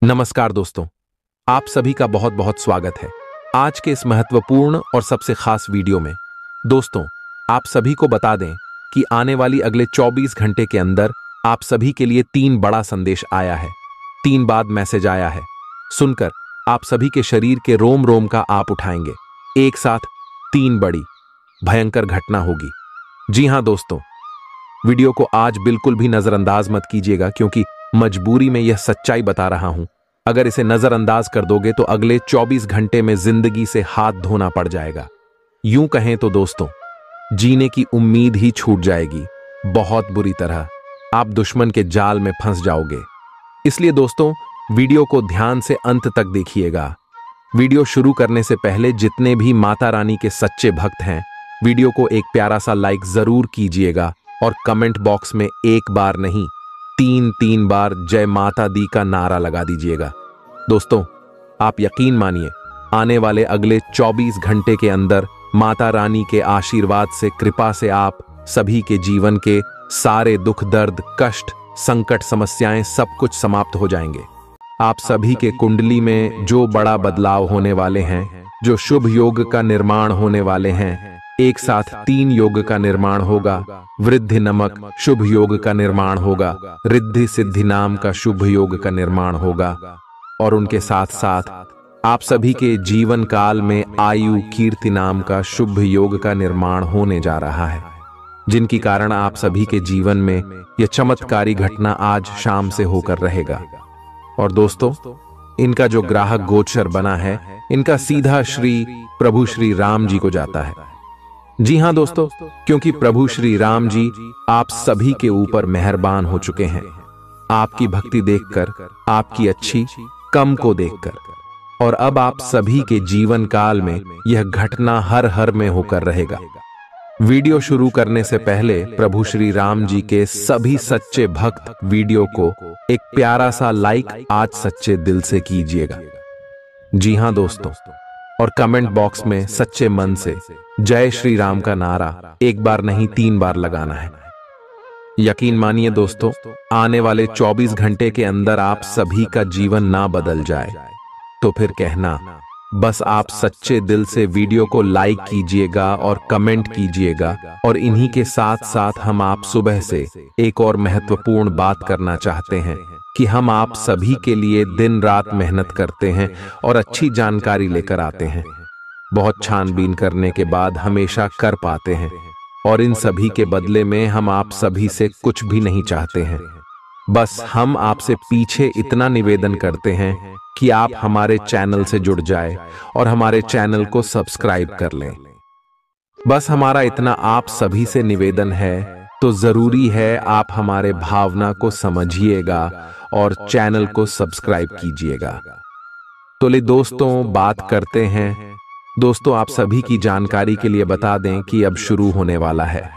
नमस्कार दोस्तों, आप सभी का बहुत बहुत स्वागत है आज के इस महत्वपूर्ण और सबसे खास वीडियो में। दोस्तों, आप सभी को बता दें कि आने वाली अगले 24 घंटे के अंदर आप सभी के लिए 3 बड़ा संदेश आया है। 3 बाद मैसेज आया है। सुनकर आप सभी के शरीर के रोम रोम का आप उठाएंगे। एक साथ 3 बड़ी भयंकर घटना होगी। जी हां दोस्तों, वीडियो को आज बिल्कुल भी नजरअंदाज मत कीजिएगा, क्योंकि मजबूरी में यह सच्चाई बता रहा हूं। अगर इसे नजरअंदाज कर दोगे तो अगले 24 घंटे में जिंदगी से हाथ धोना पड़ जाएगा। यूं कहें तो दोस्तों, जीने की उम्मीद ही छूट जाएगी। बहुत बुरी तरह आप दुश्मन के जाल में फंस जाओगे। इसलिए दोस्तों, वीडियो को ध्यान से अंत तक देखिएगा। वीडियो शुरू करने से पहले जितने भी माता रानी के सच्चे भक्त हैं, वीडियो को एक प्यारा सा लाइक जरूर कीजिएगा और कमेंट बॉक्स में एक बार नहीं 3 बार जय माता दी का नारा लगा दीजिएगा। दोस्तों, आप यकीन मानिए, आने वाले अगले 24 घंटे के अंदर माता रानी के आशीर्वाद से, कृपा से आप सभी के जीवन के सारे दुख, दर्द, कष्ट, संकट, समस्याएं सब कुछ समाप्त हो जाएंगे। आप सभी के कुंडली में जो बड़ा बदलाव होने वाले हैं, जो शुभ योग का निर्माण होने वाले हैं, एक साथ 3 योग का निर्माण होगा। वृद्धि नमक शुभ योग का निर्माण होगा। रिद्धि सिद्धि नाम का शुभ योग का निर्माण होगा। और उनके साथ साथ आप सभी के जीवन काल में आयु कीर्ति नाम का शुभ योग का निर्माण होने जा रहा है, जिनकी कारण आप सभी के जीवन में यह चमत्कारी घटना आज शाम से होकर रहेगा। और दोस्तों, इनका जो ग्राहक गोचर बना है, इनका सीधा श्री प्रभु श्री राम जी को जाता है। जी हां दोस्तों, क्योंकि प्रभु श्री राम जी आप सभी के ऊपर मेहरबान हो चुके हैं। आपकी भक्ति देखकर, आपकी अच्छी कम को देखकर, और अब आप सभी के जीवन काल में यह घटना हर हर में होकर रहेगा। वीडियो शुरू करने से पहले प्रभु श्री राम जी के सभी सच्चे भक्त वीडियो को एक प्यारा सा लाइक आज सच्चे दिल से कीजिएगा। जी हां दोस्तों, और कमेंट बॉक्स में सच्चे मन से जय श्री राम का नारा एक बार नहीं 3 बार लगाना है। यकीन मानिए दोस्तों, आने वाले 24 घंटे के अंदर आप सभी का जीवन ना बदल जाए तो फिर कहना, बस आप सच्चे दिल से वीडियो को लाइक कीजिएगा और कमेंट कीजिएगा। और इन्हीं के साथ साथ हम आप सुबह से एक और महत्वपूर्ण बात करना चाहते हैं कि हम आप सभी के लिए दिन रात मेहनत करते हैं और अच्छी जानकारी लेकर आते हैं। बहुत छानबीन करने के बाद हमेशा कर पाते हैं, और इन सभी के बदले में हम आप सभी से कुछ भी नहीं चाहते हैं। बस हम आपसे पीछे इतना निवेदन करते हैं कि आप हमारे चैनल से जुड़ जाए और हमारे चैनल को सब्सक्राइब कर लें। बस हमारा इतना आप सभी से निवेदन है, तो जरूरी है आप हमारे भावना को समझिएगा और चैनल को सब्सक्राइब कीजिएगा। तो ले दोस्तों, बात करते हैं। दोस्तों, आप सभी की जानकारी के लिए बता दें कि अब शुरू होने वाला है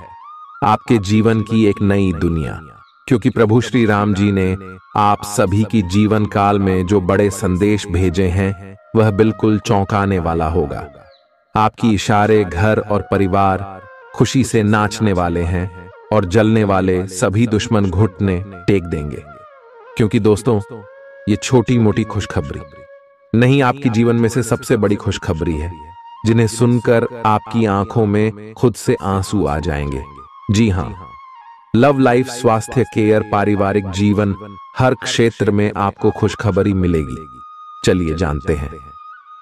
आपके जीवन की एक नई दुनिया, क्योंकि प्रभु श्री राम जी ने आप सभी की जीवन काल में जो बड़े संदेश भेजे हैं, वह बिल्कुल चौंकाने वाला होगा। आपकी इशारे, घर और परिवार खुशी से नाचने वाले हैं और जलने वाले सभी दुश्मन घुटने टेक देंगे। क्योंकि दोस्तों, ये छोटी मोटी खुशखबरी नहीं, आपकी जीवन में से सबसे बड़ी खुशखबरी है, जिन्हें सुनकर आपकी आंखों में खुद से आंसू आ जाएंगे। जी हां, लव लाइफ, स्वास्थ्य केयर, पारिवारिक जीवन, हर क्षेत्र में आपको खुशखबरी मिलेगी। चलिए जानते हैं।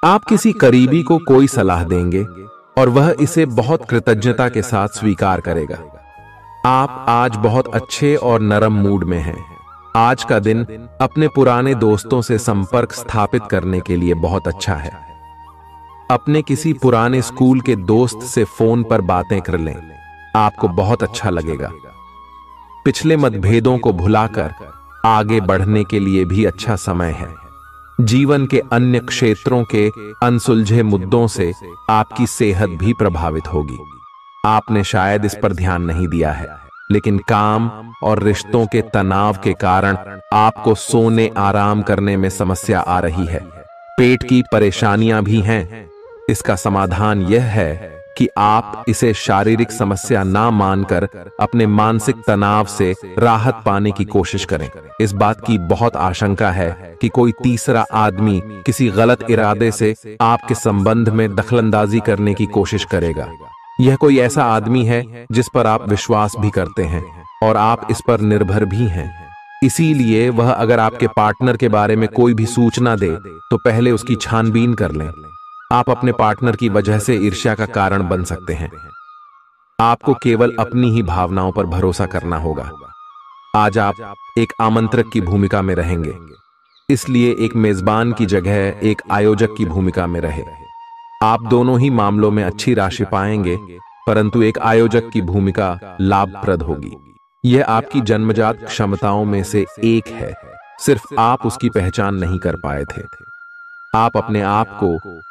आप किसी करीबी को कोई सलाह देंगे और वह इसे बहुत कृतज्ञता के साथ स्वीकार करेगा। आप आज बहुत अच्छे और नरम मूड में हैं। आज का दिन अपने पुराने दोस्तों से संपर्क स्थापित करने के लिए बहुत अच्छा है। अपने किसी पुराने स्कूल के दोस्त से फोन पर बातें कर लें, आपको बहुत अच्छा लगेगा। पिछले मतभेदों को भुलाकर आगे बढ़ने के लिए भी अच्छा समय है। जीवन के अन्य क्षेत्रों के अनसुलझे मुद्दों से आपकी सेहत भी प्रभावित होगी। आपने शायद इस पर ध्यान नहीं दिया है, लेकिन काम और रिश्तों के तनाव के कारण आपको सोने, आराम करने में समस्या आ रही है। पेट की परेशानियां भी हैं। इसका समाधान यह है कि आप इसे शारीरिक समस्या ना मानकर अपने मानसिक तनाव से राहत पाने की कोशिश करें। इस बात की बहुत आशंका है कि कोई तीसरा आदमी किसी गलत इरादे से आपके संबंध में दखलंदाजी करने की कोशिश करेगा। यह कोई ऐसा आदमी है जिस पर आप विश्वास भी करते हैं और आप इस पर निर्भर भी हैं। इसीलिए वह अगर आपके पार्टनर के बारे में कोई भी सूचना दे तो पहले उसकी छानबीन कर लें। आप अपने पार्टनर की वजह से ईर्ष्या का कारण बन सकते हैं। आपको केवल अपनी ही भावनाओं पर भरोसा करना होगा। आज आप एक आमंत्रक की भूमिका में रहेंगे, इसलिए एक मेजबान की जगह एक आयोजक की भूमिका में रहे। आप दोनों ही मामलों में अच्छी राशि पाएंगे, परंतु एक आयोजक की भूमिका लाभप्रद होगी। यह आपकी जन्मजात क्षमताओं में से एक है, सिर्फ आप उसकी पहचान नहीं कर पाए थे। आप अपने आप को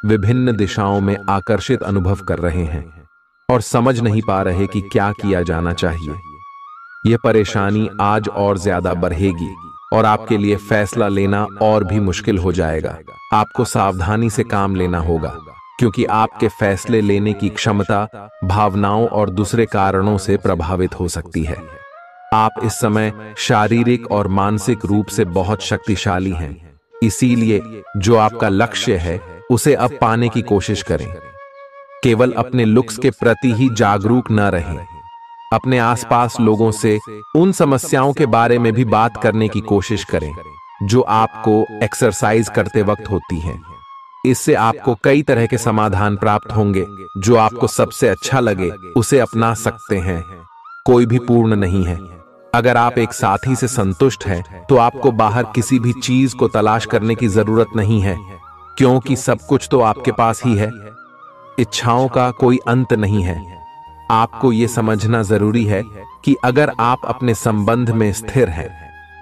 विभिन्न दिशाओं में आकर्षित अनुभव कर रहे हैं और समझ नहीं पा रहे कि क्या किया जाना चाहिए। यह परेशानी आज और ज्यादा बढ़ेगी और आपके लिए फैसला लेना और भी मुश्किल हो जाएगा। आपको सावधानी से काम लेना होगा, क्योंकि आपके फैसले लेने की क्षमता भावनाओं और दूसरे कारणों से प्रभावित हो सकती है। आप इस समय शारीरिक और मानसिक रूप से बहुत शक्तिशाली हैं, इसीलिए जो आपका लक्ष्य है उसे अब पाने की कोशिश करें। केवल अपने लुक्स के प्रति ही जागरूक न रहें। अपने आसपास लोगों से उन समस्याओं के बारे में भी बात करने की कोशिश करें जो आपको एक्सरसाइज करते वक्त होती हैं। इससे आपको कई तरह के समाधान प्राप्त होंगे। जो आपको सबसे अच्छा लगे उसे अपना सकते हैं। कोई भी पूर्ण नहीं है। अगर आप एक साथी से संतुष्ट हैं तो आपको बाहर किसी भी चीज को तलाश करने की जरूरत नहीं है, क्योंकि सब कुछ तो आपके पास ही है। इच्छाओं का कोई अंत नहीं है। आपको यह समझना जरूरी है कि अगर आप अपने संबंध में स्थिर हैं,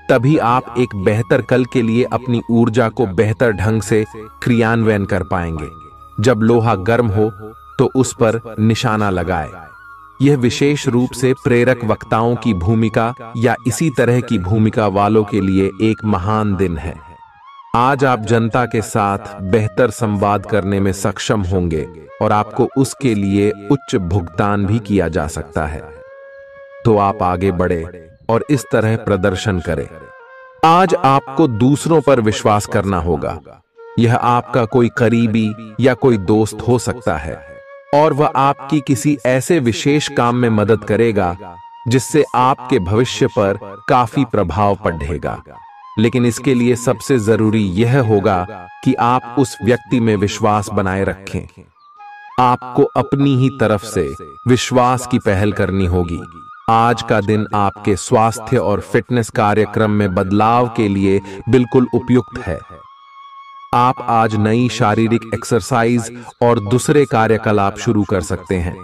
तभी आप एक बेहतर कल के लिए अपनी ऊर्जा को बेहतर ढंग से क्रियान्वयन कर पाएंगे। जब लोहा गर्म हो तो उस पर निशाना लगाए। यह विशेष रूप से प्रेरक वक्ताओं की भूमिका या इसी तरह की भूमिका वालों के लिए एक महान दिन है। आज आप जनता के साथ बेहतर संवाद करने में सक्षम होंगे और आपको उसके लिए उच्च भुगतान भी किया जा सकता है। तो आप आगे बढ़े और इस तरह प्रदर्शन करें। आज आपको दूसरों पर विश्वास करना होगा। यह आपका कोई करीबी या कोई दोस्त हो सकता है और वह आपकी किसी ऐसे विशेष काम में मदद करेगा जिससे आपके भविष्य पर काफी प्रभाव पड़ेगा। लेकिन इसके लिए सबसे जरूरी यह होगा कि आप उस व्यक्ति में विश्वास बनाए रखें। आपको अपनी ही तरफ से विश्वास की पहल करनी होगी। आज का दिन आपके स्वास्थ्य और फिटनेस कार्यक्रम में बदलाव के लिए बिल्कुल उपयुक्त है। आप आज नई शारीरिक एक्सरसाइज और दूसरे कार्यकलाप शुरू कर सकते हैं।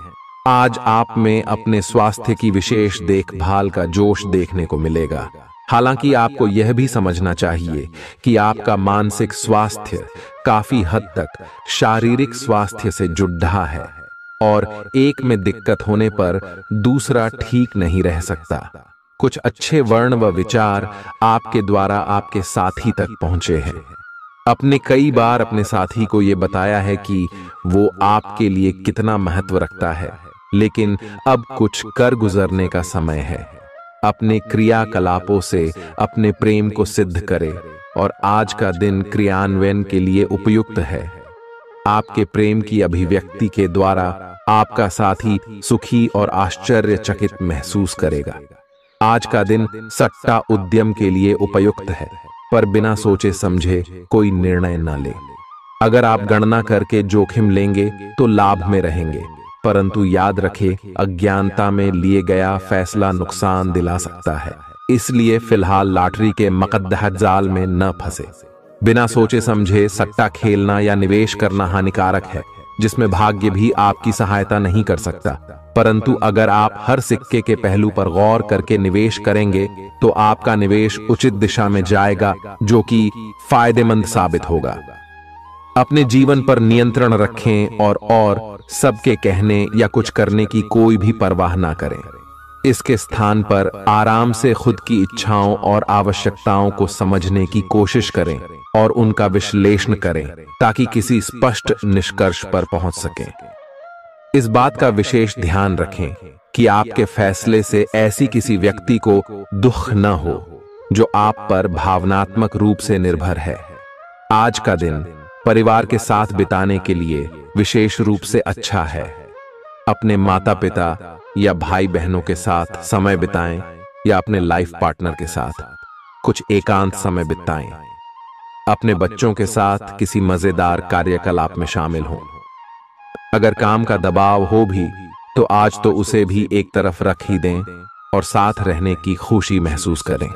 आज आप में अपने स्वास्थ्य की विशेष देखभाल का जोश देखने को मिलेगा। हालांकि आपको यह भी समझना चाहिए कि आपका मानसिक स्वास्थ्य काफी हद तक शारीरिक स्वास्थ्य से जुड़ा है और एक में दिक्कत होने पर दूसरा ठीक नहीं रह सकता। कुछ अच्छे वर्ण व विचार आपके द्वारा आपके साथी तक पहुंचे हैं। अपने कई बार अपने साथी को यह बताया है कि वो आपके लिए कितना महत्व रखता है, लेकिन अब कुछ कर गुजरने का समय है। अपने क्रियाकलापों से अपने प्रेम को सिद्ध करें और आज का दिन क्रियान्वयन के लिए उपयुक्त है। आपके प्रेम की अभिव्यक्ति के द्वारा आपका साथी सुखी और आश्चर्यचकित महसूस करेगा। आज का दिन सट्टा उद्यम के लिए उपयुक्त है, पर बिना सोचे समझे कोई निर्णय न ले। अगर आप गणना करके जोखिम लेंगे तो लाभ में रहेंगे, परंतु याद रखें, अज्ञानता में लिए गया फैसला नुकसान दिला सकता है। इसलिए फिलहाल लॉटरी के मकद्दह जाल में न फंसे। बिना सोचे समझे सट्टा खेलना या निवेश करना हानिकारक है, जिसमें भाग्य भी आपकी सहायता नहीं कर सकता। परंतु अगर आप हर सिक्के के पहलू पर गौर करके निवेश करेंगे तो आपका निवेश उचित दिशा में जाएगा, जो कि फायदेमंद साबित होगा। अपने जीवन पर नियंत्रण रखें और सबके कहने या कुछ करने की कोई भी परवाह ना करें। इसके स्थान पर आराम से खुद की इच्छाओं और आवश्यकताओं को समझने की कोशिश करें और उनका विश्लेषण करें ताकि किसी स्पष्ट निष्कर्ष पर पहुंच सकें। इस बात का विशेष ध्यान रखें कि आपके फैसले से ऐसी किसी व्यक्ति को दुख न हो जो आप पर भावनात्मक रूप से निर्भर है। आज का दिन परिवार के साथ बिताने के लिए विशेष रूप से अच्छा है। अपने माता पिता या भाई बहनों के साथ समय बिताएं या अपने लाइफ पार्टनर के साथ कुछ एकांत समय बिताएं। अपने बच्चों के साथ किसी मजेदार कार्यकलाप में शामिल हों। अगर काम का दबाव हो भी तो आज तो उसे भी एक तरफ रख ही दें और साथ रहने की खुशी महसूस करें।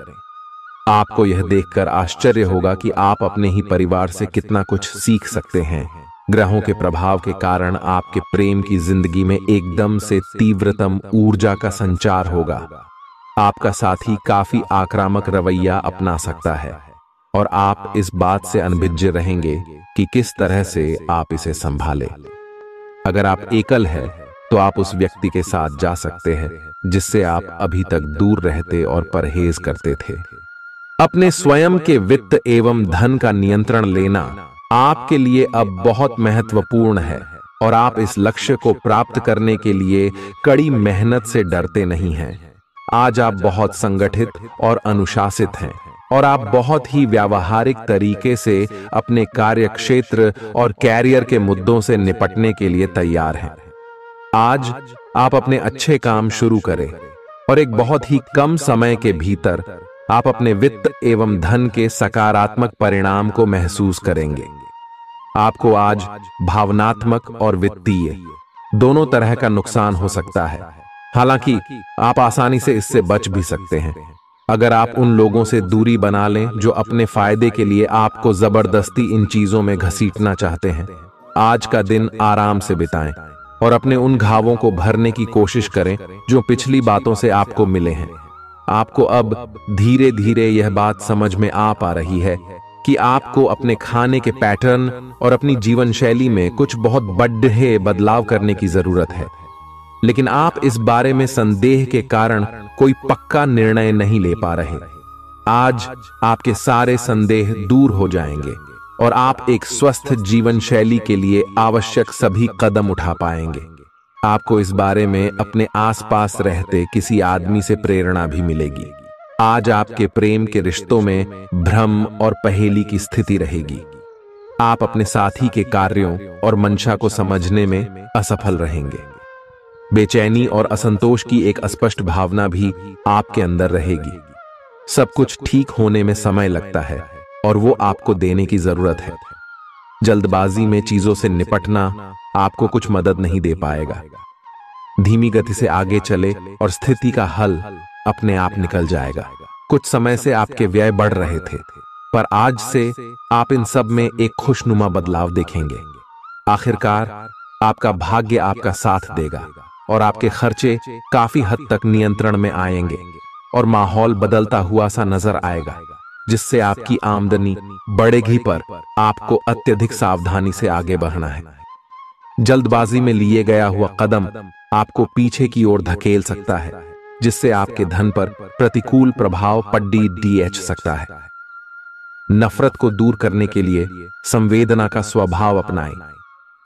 आपको यह देखकर आश्चर्य होगा कि आप अपने ही परिवार से कितना कुछ सीख सकते हैं। ग्रहों के प्रभाव के कारण आपके प्रेम की जिंदगी में एकदम से तीव्रतम ऊर्जा का संचार होगा। आपका साथी काफी आक्रामक रवैया अपना सकता है और आप इस बात से अनभिज्ञ रहेंगे कि किस तरह से आप इसे संभालें। अगर आप एकल हैं तो आप उस व्यक्ति के साथ जा सकते हैं जिससे आप अभी तक दूर रहते और परहेज करते थे। अपने स्वयं के वित्त एवं धन का नियंत्रण लेना आपके लिए अब बहुत महत्वपूर्ण है और आप इस लक्ष्य को प्राप्त करने के लिए कड़ी मेहनत से डरते नहीं हैं। आज आप बहुत संगठित और अनुशासित हैं और आप बहुत ही व्यावहारिक तरीके से अपने कार्य क्षेत्र और कैरियर के मुद्दों से निपटने के लिए तैयार हैं। आज आप अपने अच्छे काम शुरू करें और एक बहुत ही कम समय के भीतर आप अपने वित्त एवं धन के सकारात्मक परिणाम को महसूस करेंगे। आपको आज भावनात्मक और वित्तीय दोनों तरह का नुकसान हो सकता है। हालांकि आप आसानी से इससे बच भी सकते हैं अगर आप उन लोगों से दूरी बना लें जो अपने फायदे के लिए आपको जबरदस्ती इन चीजों में घसीटना चाहते हैं। आज का दिन आराम से बिताएं और अपने उन घावों को भरने की कोशिश करें जो पिछली बातों से आपको मिले हैं। आपको अब धीरे धीरे यह बात समझ में आ पा रही है कि आपको अपने खाने के पैटर्न और अपनी जीवन शैली में कुछ बहुत बड़े बदलाव करने की जरूरत है, लेकिन आप इस बारे में संदेह के कारण कोई पक्का निर्णय नहीं ले पा रहे। आज आपके सारे संदेह दूर हो जाएंगे और आप एक स्वस्थ जीवन शैली के लिए आवश्यक सभी कदम उठा पाएंगे। आपको इस बारे में अपने आसपास रहते किसी आदमी से प्रेरणा भी मिलेगी। आज आपके प्रेम के रिश्तों में भ्रम और पहेली की स्थिति रहेगी। आप अपने साथी के कार्यों और मंशा को समझने में असफल रहेंगे। बेचैनी और असंतोष की एक अस्पष्ट भावना भी आपके अंदर रहेगी। सब कुछ ठीक होने में समय लगता है और वो आपको देने की जरूरत है। जल्दबाजी में चीजों से निपटना आपको कुछ मदद नहीं दे पाएगा। धीमी गति से आगे चले और स्थिति का हल अपने आप निकल जाएगा। कुछ समय से आपके व्यय बढ़ रहे थे, पर आज से आप इन सब में एक खुशनुमा बदलाव देखेंगे। आखिरकार आपका भाग्य आपका साथ देगा और आपके खर्चे काफी हद तक नियंत्रण में आएंगे और माहौल बदलता हुआ सा नजर आएगा, जिससे आपकी आमदनी बढ़ेगी, पर आपको अत्यधिक सावधानी से आगे बढ़ना है। जल्दबाजी में लिए गया हुआ कदम आपको पीछे की ओर धकेल सकता है, जिससे आपके धन पर प्रतिकूल प्रभाव पड़ सकता है। नफरत को दूर करने के लिए संवेदना का स्वभाव अपनाएं,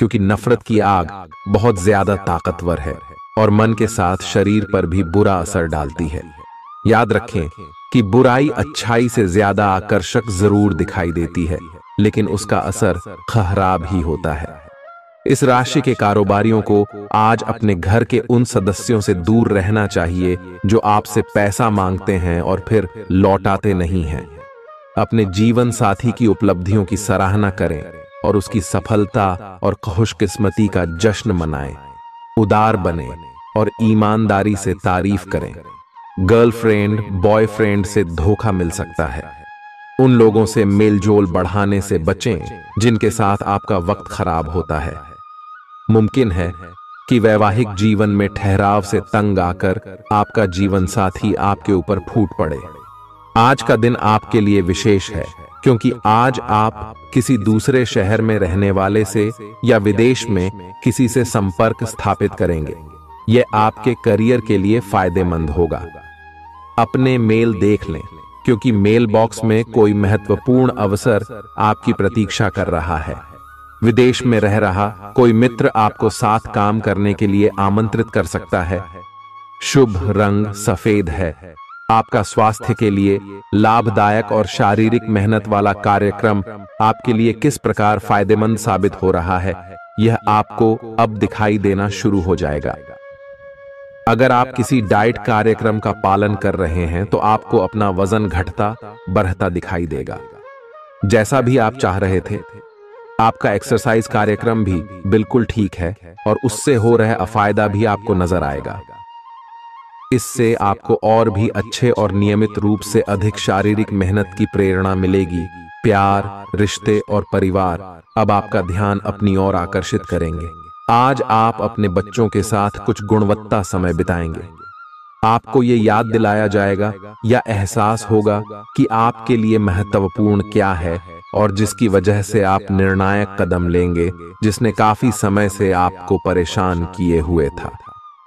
क्योंकि नफरत की आग बहुत ज्यादा ताकतवर है और मन के साथ शरीर पर भी बुरा असर डालती है। याद रखें कि बुराई अच्छाई से ज्यादा आकर्षक जरूर दिखाई देती है, लेकिन उसका असर खराब ही होता है। इस राशि के कारोबारियों को आज अपने घर के उन सदस्यों से दूर रहना चाहिए जो आपसे पैसा मांगते हैं और फिर लौटाते नहीं हैं। अपने जीवन साथी की उपलब्धियों की सराहना करें और उसकी सफलता और खुशकिस्मती का जश्न मनाएं। उदार बने और ईमानदारी से तारीफ करें। गर्लफ्रेंड बॉयफ्रेंड से धोखा मिल सकता है। उन लोगों से मेलजोल बढ़ाने से बचें जिनके साथ आपका वक्त खराब होता है। मुमकिन है कि वैवाहिक जीवन में ठहराव से तंग आकर आपका जीवन साथी आपके ऊपर फूट पड़े। आज का दिन आपके लिए विशेष है, क्योंकि आज आप किसी दूसरे शहर में रहने वाले से या विदेश में किसी से संपर्क स्थापित करेंगे। यह आपके करियर के लिए फायदेमंद होगा। अपने मेल देख लें, क्योंकि मेल बॉक्स में कोई महत्वपूर्ण अवसर आपकी प्रतीक्षा कर रहा है। विदेश में रह रहा कोई मित्र आपको साथ काम करने के लिए आमंत्रित कर सकता है। शुभ रंग सफेद है। आपका स्वास्थ्य के लिए लाभदायक और शारीरिक मेहनत वाला कार्यक्रम आपके लिए किस प्रकार फायदेमंद साबित हो रहा है, यह आपको अब दिखाई देना शुरू हो जाएगा। अगर आप किसी डाइट कार्यक्रम का पालन कर रहे हैं तो आपको अपना वजन घटता बढ़ता दिखाई देगा, जैसा भी आप चाह रहे थे। आपका एक्सरसाइज कार्यक्रम भी बिल्कुल ठीक है और उससे हो रहा अफायदा भी आपको नजर आएगा। इससे आपको और भी अच्छे और नियमित रूप से अधिक शारीरिक मेहनत की प्रेरणा मिलेगी। प्यार, रिश्ते और परिवार अब आपका ध्यान अपनी ओर आकर्षित करेंगे। आज आप अपने बच्चों के साथ कुछ गुणवत्ता समय बिताएंगे। आपको ये याद दिलाया जाएगा या एहसास होगा कि आपके लिए महत्वपूर्ण क्या है और जिसकी वजह से आप निर्णायक कदम लेंगे, जिसने काफी समय से आपको परेशान किए हुए था।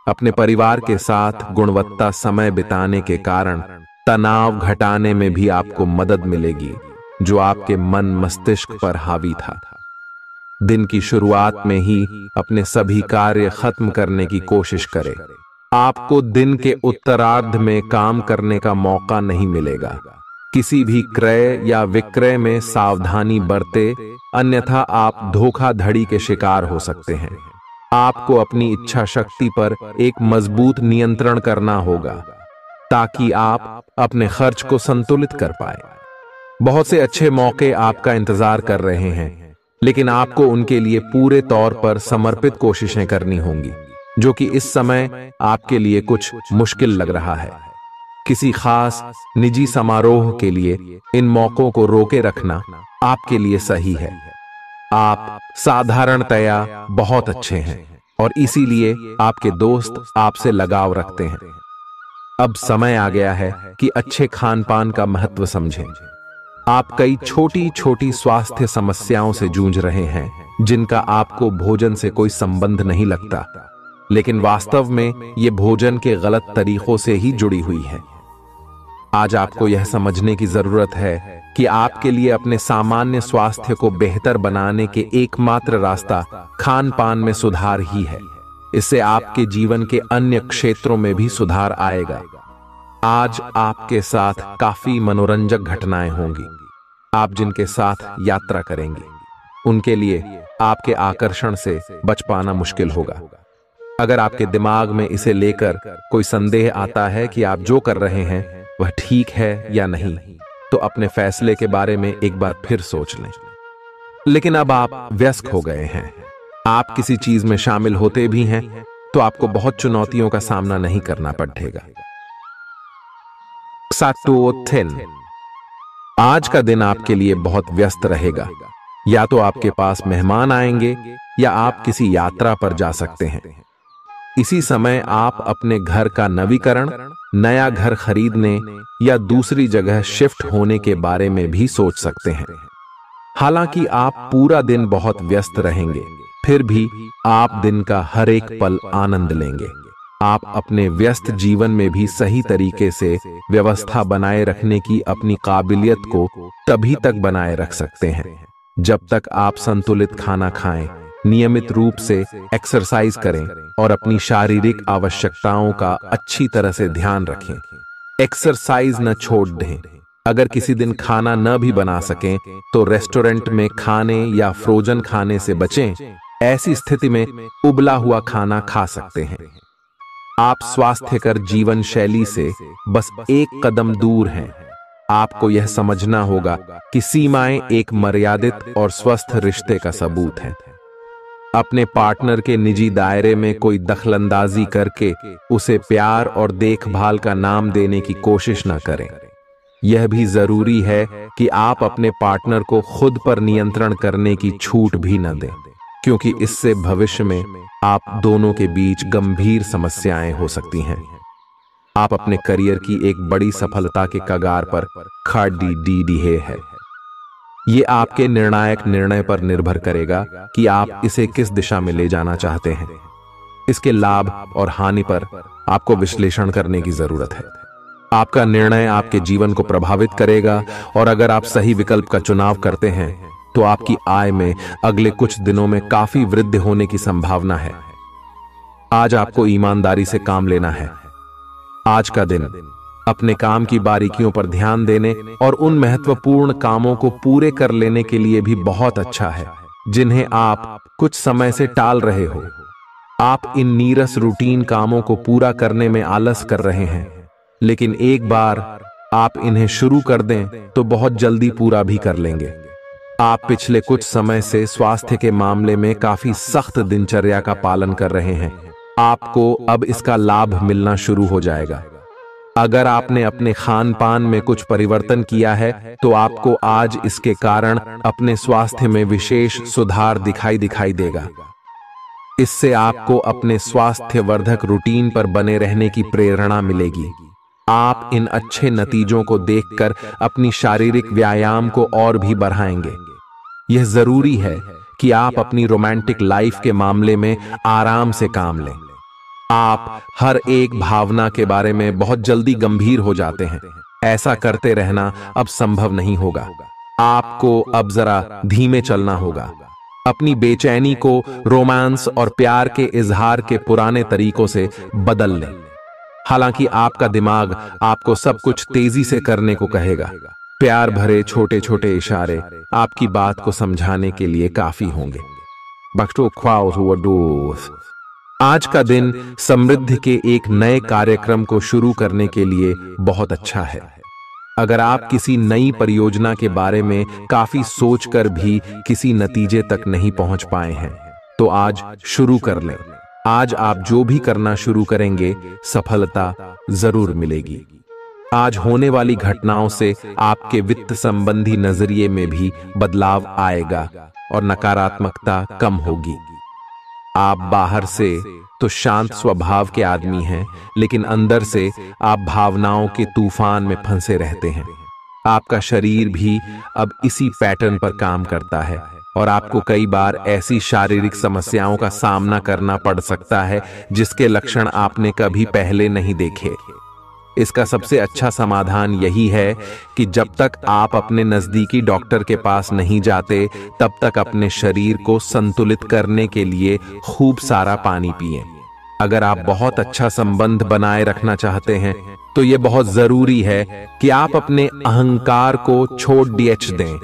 अपने परिवार के साथ गुणवत्ता समय बिताने के कारण तनाव घटाने में भी आपको मदद मिलेगी, जो आपके मन मस्तिष्क पर हावी था। दिन की शुरुआत में ही अपने सभी कार्य खत्म करने की कोशिश करें। आपको दिन के उत्तरार्ध में काम करने का मौका नहीं मिलेगा। किसी भी क्रय या विक्रय में सावधानी बरते, अन्यथा आप धोखाधड़ी के शिकार हो सकते हैं। आपको अपनी इच्छा शक्ति पर एक मजबूत नियंत्रण करना होगा ताकि आप अपने खर्च को संतुलित कर पाए। बहुत से अच्छे मौके आपका इंतजार कर रहे हैं, लेकिन आपको उनके लिए पूरे तौर पर समर्पित कोशिशें करनी होंगी, जो कि इस समय आपके लिए कुछ मुश्किल लग रहा है। किसी खास निजी समारोह के लिए इन मौकों को रोके रखना आपके लिए सही है। आप साधारणतया बहुत अच्छे हैं और इसीलिए आपके दोस्त आपसे लगाव रखते हैं। अब समय आ गया है कि अच्छे खान पान का महत्व समझें। आप कई छोटी छोटी स्वास्थ्य समस्याओं से जूझ रहे हैं, जिनका आपको भोजन से कोई संबंध नहीं लगता, लेकिन वास्तव में ये भोजन के गलत तरीकों से ही जुड़ी हुई है। आज आपको यह समझने की जरूरत है कि आपके लिए अपने सामान्य स्वास्थ्य को बेहतर बनाने के एकमात्र रास्ता खान पान में सुधार ही है। इससे आपके जीवन के अन्य क्षेत्रों में भी सुधार आएगा। आज आपके साथ काफी मनोरंजक घटनाएं होंगी। आप जिनके साथ यात्रा करेंगे, उनके लिए आपके आकर्षण से बच पाना मुश्किल होगा। अगर आपके दिमाग में इसे लेकर कोई संदेह आता है कि आप जो कर रहे हैं वह ठीक है या नहीं, तो अपने फैसले के बारे में एक बार फिर सोच लें। लेकिन अब आप व्यस्त हो गए हैं, आप किसी चीज में शामिल होते भी हैं तो आपको बहुत चुनौतियों का सामना नहीं करना पड़ेगा। आज का दिन आपके लिए बहुत व्यस्त रहेगा। या तो आपके पास मेहमान आएंगे या आप किसी यात्रा पर जा सकते हैं। इसी समय आप अपने घर का नवीकरण, नया घर खरीदने या दूसरी जगह शिफ्ट होने के बारे में भी सोच सकते हैं। हालांकि आप पूरा दिन बहुत व्यस्त रहेंगे, फिर भी आप दिन का हर एक पल आनंद लेंगे। आप अपने व्यस्त जीवन में भी सही तरीके से व्यवस्था बनाए रखने की अपनी काबिलियत को तभी तक बनाए रख सकते हैं जब तक आप संतुलित खाना खाएं, नियमित रूप से एक्सरसाइज करें और अपनी शारीरिक आवश्यकताओं का अच्छी तरह से ध्यान रखें। एक्सरसाइज न छोड़ दें। अगर किसी दिन खाना न भी बना सकें तो रेस्टोरेंट में खाने या फ्रोजन खाने से बचें। ऐसी स्थिति में उबला हुआ खाना खा सकते हैं। आप स्वास्थ्यकर जीवन शैली से बस एक कदम दूर हैं। आपको यह समझना होगा कि सीमाएं एक मर्यादित और स्वस्थ रिश्ते का सबूत हैं। अपने पार्टनर के निजी दायरे में कोई दखलंदाजी करके उसे प्यार और देखभाल का नाम देने की कोशिश न करें। यह भी जरूरी है कि आप अपने पार्टनर को खुद पर नियंत्रण करने की छूट भी न दें, क्योंकि इससे भविष्य में आप दोनों के बीच गंभीर समस्याएं हो सकती हैं। आप अपने करियर की एक बड़ी सफलता के कगार पर खड़ी है। ये आपके निर्णायक निर्णय पर निर्भर करेगा कि आप इसे किस दिशा में ले जाना चाहते हैं। इसके लाभ और हानि पर आपको विश्लेषण करने की जरूरत है। आपका निर्णय आपके जीवन को प्रभावित करेगा और अगर आप सही विकल्प का चुनाव करते हैं तो आपकी आय में अगले कुछ दिनों में काफी वृद्धि होने की संभावना है। आज आपको ईमानदारी से काम लेना है। आज का दिन अपने काम की बारीकियों पर ध्यान देने और उन महत्वपूर्ण कामों को पूरे कर लेने के लिए भी बहुत अच्छा है जिन्हें आप कुछ समय से टाल रहे हो। आप इन नीरस रूटीन कामों को पूरा करने में आलस कर रहे हैं, लेकिन एक बार आप इन्हें शुरू कर दें तो बहुत जल्दी पूरा भी कर लेंगे। आप पिछले कुछ समय से स्वास्थ्य के मामले में काफी सख्त दिनचर्या का पालन कर रहे हैं। आपको अब इसका लाभ मिलना शुरू हो जाएगा। अगर आपने अपने खान पान में कुछ परिवर्तन किया है तो आपको आज इसके कारण अपने स्वास्थ्य में विशेष सुधार दिखाई देगा। इससे आपको अपने स्वास्थ्य वर्धक रूटीन पर बने रहने की प्रेरणा मिलेगी। आप इन अच्छे नतीजों को देखकर अपनी शारीरिक व्यायाम को और भी बढ़ाएंगे। यह जरूरी है कि आप अपनी रोमांटिक लाइफ के मामले में आराम से काम लें। आप हर एक भावना के बारे में बहुत जल्दी गंभीर हो जाते हैं। ऐसा करते रहना अब संभव नहीं होगा। आपको अब जरा धीमे चलना होगा। अपनी बेचैनी को रोमांस और प्यार के इजहार के पुराने तरीकों से बदल लें। हालांकि आपका दिमाग आपको सब कुछ तेजी से करने को कहेगा। प्यार भरे छोटे छोटे इशारे आपकी बात को समझाने के लिए काफी होंगे। आज का दिन समृद्धि के एक नए कार्यक्रम को शुरू करने के लिए बहुत अच्छा है। अगर आप किसी नई परियोजना के बारे में काफी सोचकर भी किसी नतीजे तक नहीं पहुंच पाए हैं, तो आज शुरू कर लें। आज आप जो भी करना शुरू करेंगे, सफलता जरूर मिलेगी। आज होने वाली घटनाओं से आपके वित्त संबंधी नजरिए में भी बदलाव आएगा और नकारात्मकता कम होगी। आप बाहर से तो शांत स्वभाव के आदमी हैं, लेकिन अंदर से आप भावनाओं के तूफान में फंसे रहते हैं। आपका शरीर भी अब इसी पैटर्न पर काम करता है और आपको कई बार ऐसी शारीरिक समस्याओं का सामना करना पड़ सकता है जिसके लक्षण आपने कभी पहले नहीं देखे। इसका सबसे अच्छा समाधान यही है कि जब तक आप अपने नजदीकी डॉक्टर के पास नहीं जाते, तब तक अपने शरीर को संतुलित करने के लिए खूब सारा पानी पिएं। अगर आप बहुत अच्छा संबंध बनाए रखना चाहते हैं, तो यह बहुत जरूरी है कि आप अपने अहंकार को छोड़ दें।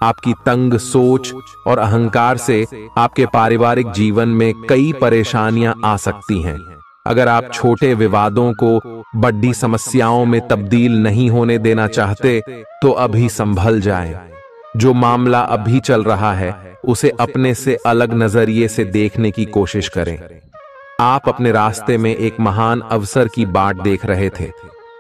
आपकी तंग सोच और अहंकार से आपके पारिवारिक जीवन में कई परेशानियां आ सकती हैं। अगर आप छोटे विवादों को बड़ी समस्याओं में तब्दील नहीं होने देना चाहते, तो अभी संभल जाएं। जो मामला अभी चल रहा है, उसे अपने से अलग नजरिए से देखने की कोशिश करें। आप अपने रास्ते में एक महान अवसर की बाट देख रहे थे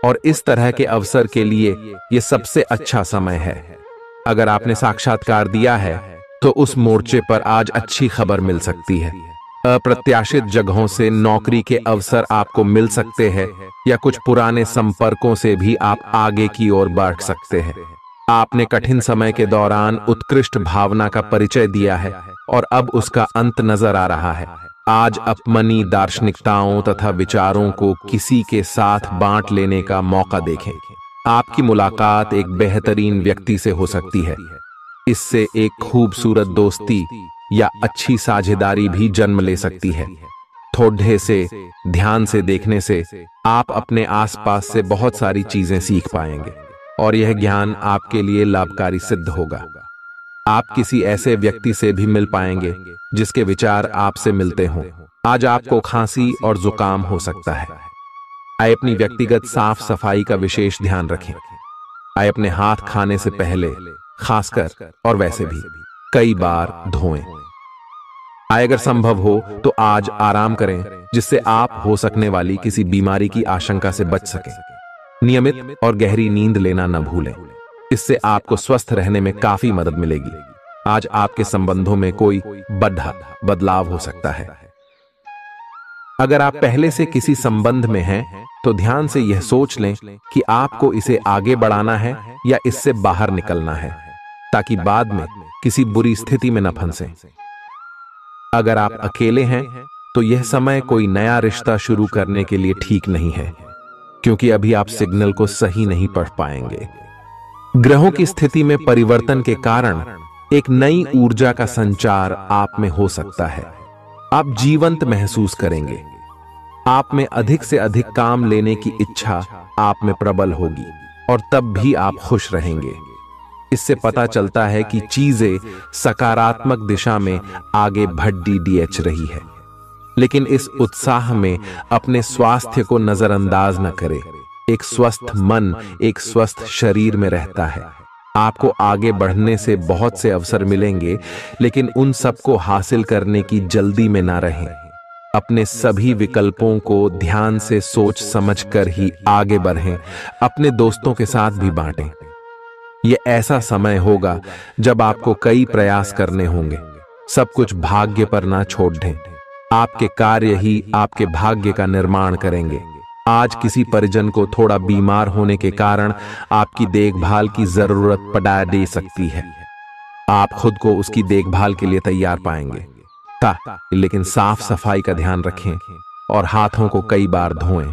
और इस तरह के अवसर के लिए यह सबसे अच्छा समय है। अगर आपने साक्षात्कार दिया है, तो उस मोर्चे पर आज अच्छी खबर मिल सकती है। अप्रत्याशित जगहों से नौकरी के अवसर आपको मिल सकते हैं या कुछ पुराने संपर्कों से भी आप आगे की ओर बढ़ सकते हैं। आपने कठिन समय के दौरान उत्कृष्ट भावना का परिचय दिया है और अब उसका अंत नजर आ रहा है। आज अपनी दार्शनिकताओं तथा विचारों को किसी के साथ बांट लेने का मौका देखें। आपकी मुलाकात एक बेहतरीन व्यक्ति से हो सकती है। इससे एक खूबसूरत दोस्ती या अच्छी साझेदारी भी जन्म ले सकती है। थोड़े से ध्यान से देखने से आप अपने आसपास से बहुत सारी चीजें सीख पाएंगे और यह ज्ञान आपके लिए लाभकारी सिद्ध होगा। आप किसी ऐसे व्यक्ति से भी मिल पाएंगे जिसके विचार आपसे मिलते हों। आज आपको खांसी और जुकाम हो सकता है। आए अपनी व्यक्तिगत साफ सफाई का विशेष ध्यान रखें। आए अपने हाथ खाने से पहले खासकर और वैसे भी कई बार धोएं। आए अगर संभव हो तो आज आराम करें, जिससे आप हो सकने वाली किसी बीमारी की आशंका से बच सकें। नियमित और गहरी नींद लेना न भूलें। इससे आपको स्वस्थ रहने में काफी मदद मिलेगी। आज आपके संबंधों में कोई बड़ा बदलाव हो सकता है। अगर आप पहले से किसी संबंध में हैं, तो ध्यान से यह सोच लें कि आपको इसे आगे बढ़ाना है या इससे बाहर निकलना है, ताकि बाद में किसी बुरी स्थिति में न फंसें। अगर आप अकेले हैं, तो यह समय कोई नया रिश्ता शुरू करने के लिए ठीक नहीं है, क्योंकि अभी आप सिग्नल को सही नहीं पढ़ पाएंगे। ग्रहों की स्थिति में परिवर्तन के कारण एक नई ऊर्जा का संचार आप में हो सकता है। आप जीवंत महसूस करेंगे। आप में अधिक से अधिक काम लेने की इच्छा आप में प्रबल होगी और तब भी आप खुश रहेंगे। इससे पता चलता है कि चीजें सकारात्मक दिशा में आगे बढ़ रही है। लेकिन इस उत्साह में अपने स्वास्थ्य को नजरअंदाज न करें। एक स्वस्थ मन एक स्वस्थ शरीर में रहता है। आपको आगे बढ़ने से बहुत से अवसर मिलेंगे, लेकिन उन सबको हासिल करने की जल्दी में ना रहें। अपने सभी विकल्पों को ध्यान से सोच समझकर ही आगे बढ़ें। अपने दोस्तों के साथ भी बांटें। यह ऐसा समय होगा जब आपको कई प्रयास करने होंगे। सब कुछ भाग्य पर ना छोड़ दें। आपके कार्य ही आपके भाग्य का निर्माण करेंगे। आज किसी परिजन को थोड़ा बीमार होने के कारण आपकी देखभाल की जरूरत पड़ा दे सकती है। आप खुद को उसकी देखभाल के लिए तैयार पाएंगे। लेकिन साफ सफाई का ध्यान रखें और हाथों को कई बार धोएं।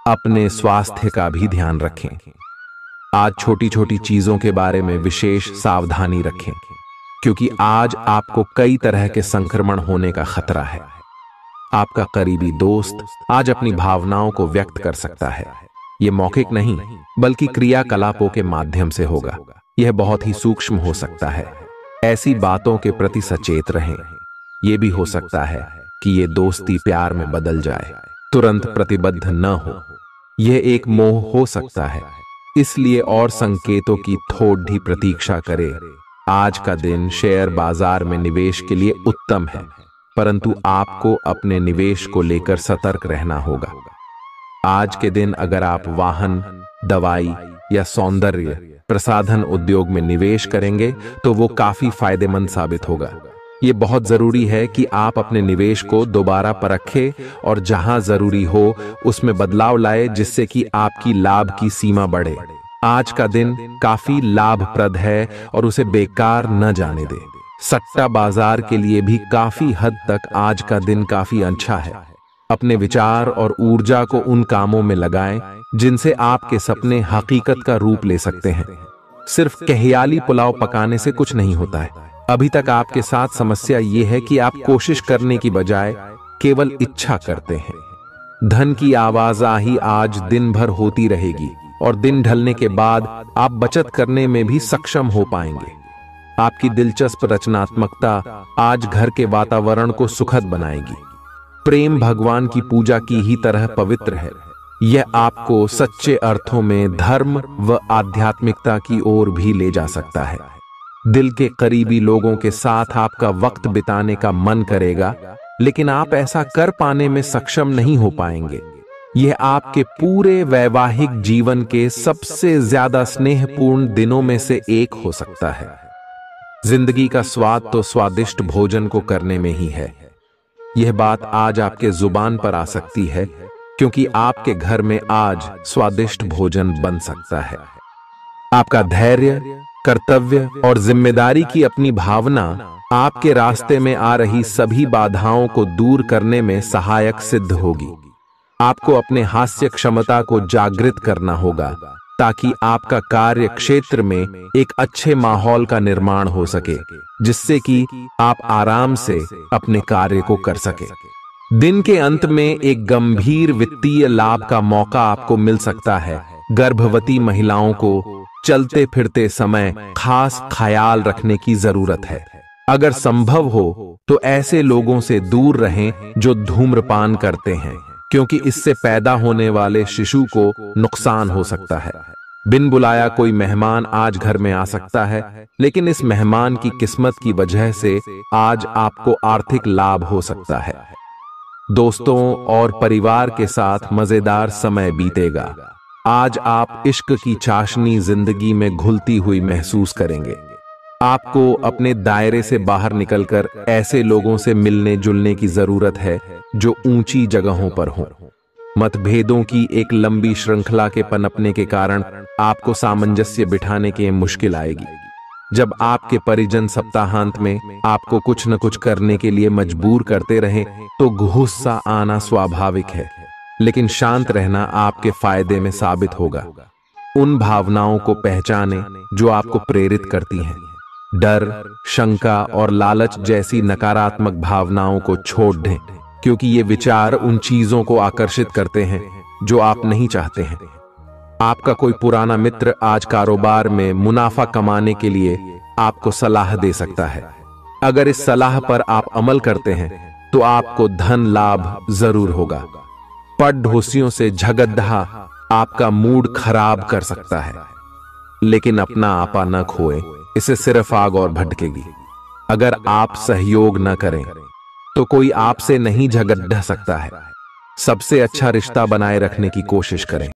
अपने स्वास्थ्य का भी ध्यान रखें। आज छोटी छोटी चीजों के बारे में विशेष सावधानी रखें, क्योंकि आज आपको कई तरह के संक्रमण होने का खतरा है। आपका करीबी दोस्त आज अपनी भावनाओं को व्यक्त कर सकता है। यह मौखिक नहीं, बल्कि क्रियाकलापों के माध्यम से होगा। यह बहुत ही सूक्ष्म हो सकता है। ऐसी बातों के प्रति सचेत रहें। यह भी हो सकता है कि यह दोस्ती प्यार में बदल जाए। तुरंत प्रतिबद्ध न हो। यह एक मोह हो सकता है, इसलिए और संकेतों की थोड़ी प्रतीक्षा करें। आज का दिन शेयर बाजार में निवेश के लिए उत्तम है, परंतु आपको अपने निवेश को लेकर सतर्क रहना होगा। आज के दिन अगर आप वाहन, दवाई या सौंदर्य प्रसाधन उद्योग में निवेश करेंगे तो वो काफी फायदेमंद साबित होगा। ये बहुत जरूरी है कि आप अपने निवेश को दोबारा परखें और जहां जरूरी हो उसमें बदलाव लाए, जिससे कि आपकी लाभ की सीमा बढ़े। आज का दिन काफी लाभप्रद है और उसे बेकार न जाने दें। सट्टा बाजार के लिए भी काफी हद तक आज का दिन काफी अच्छा है। अपने विचार और ऊर्जा को उन कामों में लगाएं जिनसे आपके सपने हकीकत का रूप ले सकते हैं। सिर्फ कहियाली पुलाव पकाने से कुछ नहीं होता है। अभी तक आपके साथ समस्या यह है कि आप कोशिश करने की बजाय केवल इच्छा करते हैं। धन की आवाजाही आज दिन भर होती रहेगी और दिन ढलने के बाद आप बचत करने में भी सक्षम हो पाएंगे। आपकी दिलचस्प रचनात्मकता आज घर के वातावरण को सुखद बनाएगी। प्रेम भगवान की पूजा की ही तरह पवित्र है। यह आपको सच्चे अर्थों में धर्म व आध्यात्मिकता की ओर भी ले जा सकता है। दिल के करीबी लोगों के साथ आपका वक्त बिताने का मन करेगा, लेकिन आप ऐसा कर पाने में सक्षम नहीं हो पाएंगे। यह आपके पूरे वैवाहिक जीवन के सबसे ज्यादा स्नेहपूर्ण दिनों में से एक हो सकता है। जिंदगी का स्वाद तो स्वादिष्ट भोजन को करने में ही है। यह बात आज आपके जुबान पर आ सकती है, क्योंकि आपके घर में आज स्वादिष्ट भोजन बन सकता है। आपका धैर्य, कर्तव्य और जिम्मेदारी की अपनी भावना आपके रास्ते में आ रही सभी बाधाओं को दूर करने में सहायक सिद्ध होगी। आपको अपने हास्य क्षमता को जागृत करना होगा, ताकि आपका कार्य क्षेत्र में एक अच्छे माहौल का निर्माण हो सके, जिससे कि आप आराम से अपने कार्य को कर सके। दिन के अंत में एक गंभीर वित्तीय लाभ का मौका आपको मिल सकता है। गर्भवती महिलाओं को चलते फिरते समय खास ख्याल रखने की जरूरत है। अगर संभव हो तो ऐसे लोगों से दूर रहें जो धूम्रपान करते हैं, क्योंकि इससे पैदा होने वाले शिशु को नुकसान हो सकता है। बिन बुलाया कोई मेहमान आज घर में आ सकता है, लेकिन इस मेहमान की किस्मत की वजह से आज आपको आर्थिक लाभ हो सकता है। दोस्तों और परिवार के साथ मजेदार समय बीतेगा। आज आप इश्क की चाशनी जिंदगी में घुलती हुई महसूस करेंगे। आपको अपने दायरे से बाहर निकलकर ऐसे लोगों से मिलने जुलने की जरूरत है जो ऊंची जगहों पर हों। मतभेदों की एक लंबी श्रृंखला के पनपने के कारण आपको सामंजस्य बिठाने की मुश्किल आएगी। जब आपके परिजन सप्ताहांत में आपको कुछ न कुछ करने के लिए मजबूर करते रहें, तो गुस्सा आना स्वाभाविक है, लेकिन शांत रहना आपके फायदे में साबित होगा। उन भावनाओं को पहचानें जो आपको प्रेरित करती हैं। डर, शंका और लालच जैसी नकारात्मक भावनाओं को छोड़ दें, क्योंकि ये विचार उन चीजों को आकर्षित करते हैं जो आप नहीं चाहते हैं। आपका कोई पुराना मित्र आज कारोबार में मुनाफा कमाने के लिए आपको सलाह दे सकता है। अगर इस सलाह पर आप अमल करते हैं तो आपको धन लाभ जरूर होगा। पड़ोसियों से झगड़ा आपका मूड खराब कर सकता है, लेकिन अपना आपा न खोए, इससे सिर्फ आग और भड़केगी। अगर आप सहयोग न करें तो कोई आपसे नहीं झगड़ सकता है। सबसे अच्छा रिश्ता बनाए रखने की कोशिश करें।